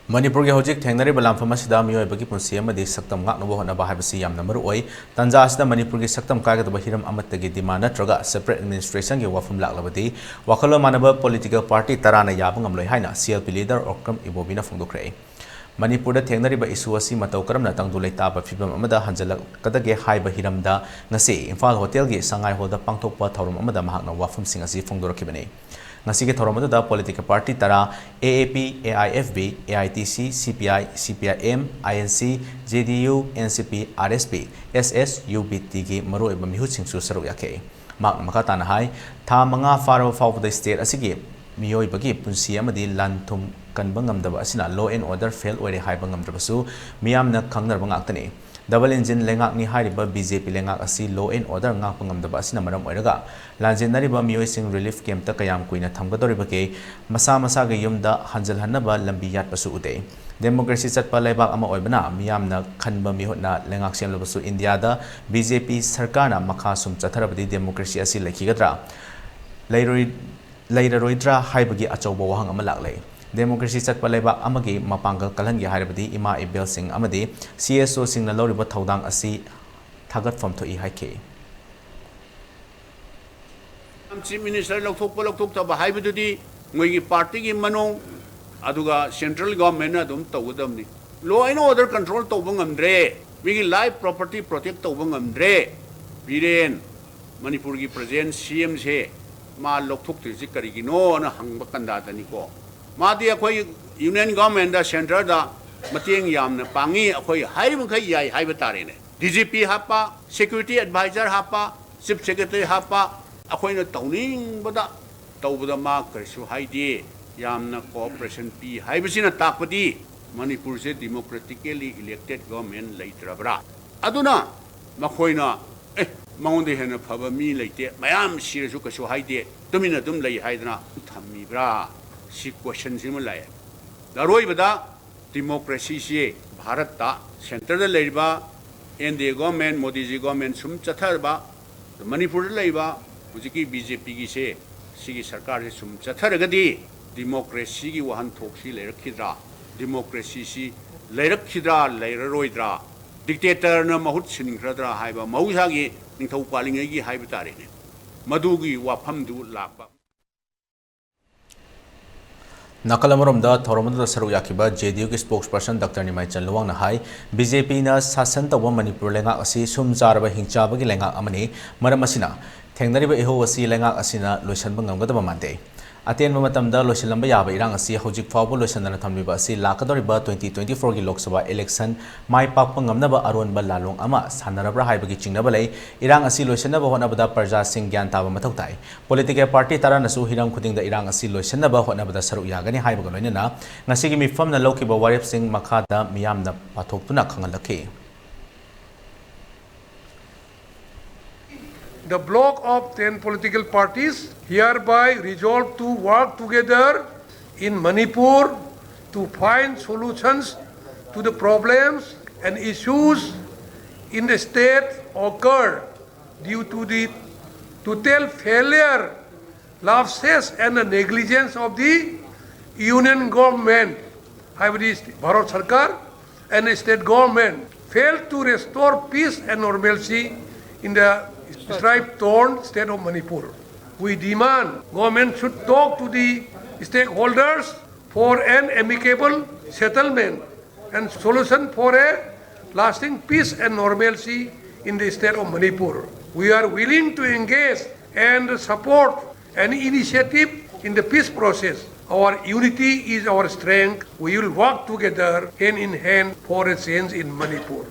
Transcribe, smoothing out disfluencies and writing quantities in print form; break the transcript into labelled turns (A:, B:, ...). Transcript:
A: Manipur ge hojik thengnari balam famasida mioi bagi punsi amadi saktam ngak nobo hona bahai basi yam namaru oi tanja asida Manipur ge saktam kaga doba hiram amat ge dimana traga separate administration ge wafum lak labadi wakalo manaba political party tarana yabang amloi haina CLP leader Okram Ibobi na fongdokre Manipur da thengnari ba isu asi matau karam na tangdu leita ba fibam amada hanjalak kadage hai ba hiramda ngasi Imphal hotel ge sangai hol da pangthokpa thorum amada mahakna wafum sing asi fongdorakibani ngasi ke thorum da political party tara AAP AIFB AITC CPI CPIM INC JDU NCP RSP SSUBT ge maro eba mihu singsu saru yake mak makata na hai tha manga faro fawda state asigi miyoi bagi punsi amadi lanthum kanbangam daba asina law and order fail ore hai bangam dabasu miyamna khangnar bangaktani double engine lengak ni hariba BJP lengak asi law and order ngak pangam daba asina maram oiraga lanjinari ba miyoi sing relief camp ta kayam kuina thamgadori bage masa masa ge yumda hanjal hanaba lambi yat pasu ude democracy chatpa laibak ama oibana miyamna khanba mihotna lengak sem labasu India da BJP sarkarna makha sum chatharabadi democracy asi lekhigadra Lairaroidra haibagi achauba wahang ama laklai democracy chatpa laibak amagi mapangal kalhangi hairabadi ima ibel sing amadi CSO sing na loriba thaudang asi thagat from thoi haike
B: Chief Minister lokthok ta ba haibadudi ngoigi party gi manong aduga central government adum tawudamni law and order control tawbangamdre wigi life property protect tawbangamdre biren Manipur gi president CM se ma lokthok ti karigino na hangba kanda tani ko ma di akhoi union government da central da mateng yamna pangi akhoi hairim khai yai haiba tare ne DGP hapa security advisor hapa chief secretary hapa akhoi na tawning bada tawbada ma karisu haidi yamna cooperation pi haibasina takpadi Manipur se democratically elected government leitrabra aduna makhoina Mount Hena Pabami like Mayam Sirisu Kasu Haide, Domina Dum Lay Hydra, Tammi Bra, she questions him like the Roibada, democracy, Bharata, Center the Labor, and the government, Modi government, Sum Chatarba, the Manipur Labor, Uziki BJP say, Sigi Sarkar Sum Chataragadi, democracy one toxi later Kidra, democracy later Kidra, later Roidra, dictator na mahut siningradra haiba mauhagi ningthau palingai haiba tare ne madugi wafam du lakpa
A: Nakalamorom da Thoromanda Saru Yakiba JDU ki spokesperson Dr. Nimai Chanluang na hai BJP na sasan tawa Manipur lenga asi sumjaraba hingchaba gi lenga amani maram asina thengnariba eho asi lenga asina loisanba ngamgadaba mante Aten matamda loisilamba yaba irang asi hojik fawbo loisanana thamliba asi lakadoriba 2024 gi Lok Sabha election mai pakpa ngamnaba aronba lalong ama sanarabra haibagi chingnaba lei irang asi loisanaba honabada parja sing gyan taba mathau tai political party taranasu hiram khudingda irang asi loisanaba honabada saru yagani haibaga loinana ngasigi mifamna lokiba warip sing makhada miyamna pathoktuna khangalakhi
C: The bloc of 10 political parties hereby resolve to work together in Manipur to find solutions to the problems and issues in the state occurred due to the total failure, lapses and the negligence of the union government, Bharat Sarkar, and the state government failed to restore peace and normalcy in the strife-torn state of Manipur. We demand government should talk to the stakeholders for an amicable settlement and solution for a lasting peace and normalcy in the state of Manipur. We are willing to engage and support any initiative in the peace process. Our unity is our strength. We will work together hand in hand for a change in Manipur.